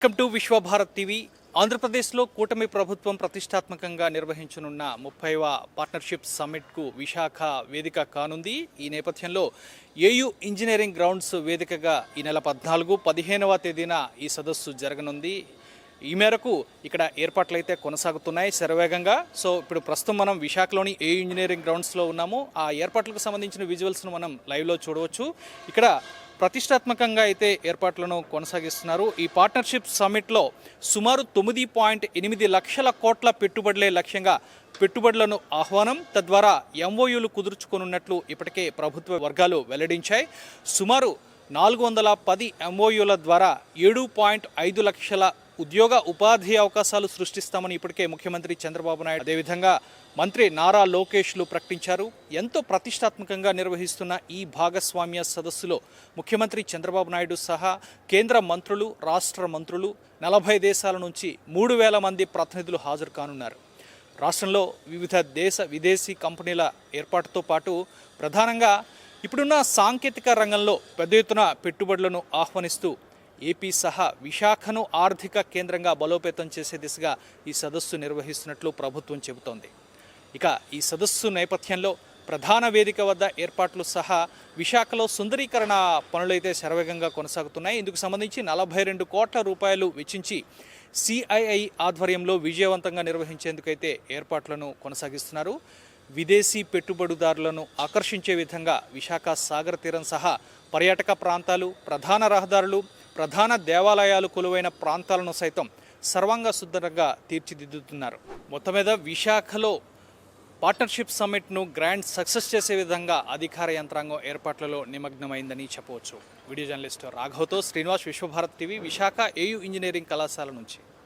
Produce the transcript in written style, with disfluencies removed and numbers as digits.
Welcome to Vishwabharat TV. ఆంధ్రప్రదేశ్లో కూటమి ప్రభుత్వం ప్రతిష్టాత్మకంగా నిర్వహించనున్న 30వ పార్ట్నర్షిప్ సమ్మిట్కు విశాఖ వేదిక కానుంది. ఈ నేపథ్యంలో ఏయూ ఇంజనీరింగ్ గ్రౌండ్స్ వేదికగా ఈ నెల 14, 15వ తేదీన ఈ సదస్సు జరగనుంది. ఈ మేరకు ఇక్కడ ఏర్పాట్లయితే కొనసాగుతున్నాయి శరవేగంగా. సో ఇప్పుడు ప్రస్తుతం మనం విశాఖలోని ఏయూ ఇంజనీరింగ్ గ్రౌండ్స్లో ఉన్నాము. ఆ ఏర్పాట్లకు సంబంధించిన విజువల్స్ను మనం లైవ్లో చూడవచ్చు. ఇక్కడ ప్రతిష్టాత్మకంగా అయితే ఏర్పాట్లను కొనసాగిస్తున్నారు. ఈ పార్ట్నర్షిప్ సమ్మిట్లో సుమారు 9.8 లక్షల కోట్ల పెట్టుబడులే లక్ష్యంగా పెట్టుబడులను ఆహ్వానం, తద్వారా ఎంఓయూలు కుదుర్చుకోనున్నట్లు ఇప్పటికే ప్రభుత్వ వర్గాలు వెల్లడించాయి. సుమారు 410 ఎంఓయూల ద్వారా 7.5 లక్షల ఉద్యోగ ఉపాధి అవకాశాలు సృష్టిస్తామని ఇప్పటికే ముఖ్యమంత్రి చంద్రబాబు నాయుడు, అదేవిధంగా మంత్రి నారా లోకేష్లు ప్రకటించారు. ఎంతో ప్రతిష్టాత్మకంగా నిర్వహిస్తున్న ఈ భాగస్వామ్య సదస్సులో ముఖ్యమంత్రి చంద్రబాబు నాయుడు సహా కేంద్ర మంత్రులు, రాష్ట్ర మంత్రులు, 40 దేశాల నుంచి 3,000 మంది ప్రతినిధులు హాజరు కానున్నారు. రాష్ట్రంలో వివిధ విదేశీ కంపెనీల ఏర్పాటుతో పాటు ప్రధానంగా ఇప్పుడున్న సాంకేతిక రంగంలో పెద్ద ఎత్తున పెట్టుబడులను ఆహ్వానిస్తూ ఏపీ సహా విశాఖను ఆర్థిక కేంద్రంగా బలోపేతం చేసే దిశగా ఈ సదస్సు నిర్వహిస్తున్నట్లు ప్రభుత్వం చెబుతోంది. ఇక ఈ సదస్సు నేపథ్యంలో ప్రధాన వేదిక వద్ద ఏర్పాట్లు సహా విశాఖలో సుందరీకరణ పనులైతే శరవేగంగా కొనసాగుతున్నాయి. ఇందుకు సంబంధించి 42 కోట్ల రూపాయలు వెచ్చించి సిఐఐ ఆధ్వర్యంలో విజయవంతంగా నిర్వహించేందుకైతే ఏర్పాట్లను కొనసాగిస్తున్నారు. విదేశీ పెట్టుబడిదారులను ఆకర్షించే విధంగా విశాఖ సాగర తీరం సహా పర్యాటక ప్రాంతాలు, ప్రధాన రహదారులు, ప్రధాన దేవాలయాలు కొలువైన ప్రాంతాలను సైతం సర్వాంగ సుందరంగా తీర్చిదిద్దుతున్నారు. మొత్తం మీద విశాఖలో పార్ట్నర్షిప్ సమ్మిట్ను గ్రాండ్ సక్సెస్ చేసే విధంగా అధికార యంత్రాంగం ఏర్పాట్లలో నిమగ్నమైందని చెప్పవచ్చు. వీడియో జర్నలిస్ట్ రాఘవ్తో Srinivas, Vishwabharat TV, Visakha AU engineering కళాశాల నుంచి.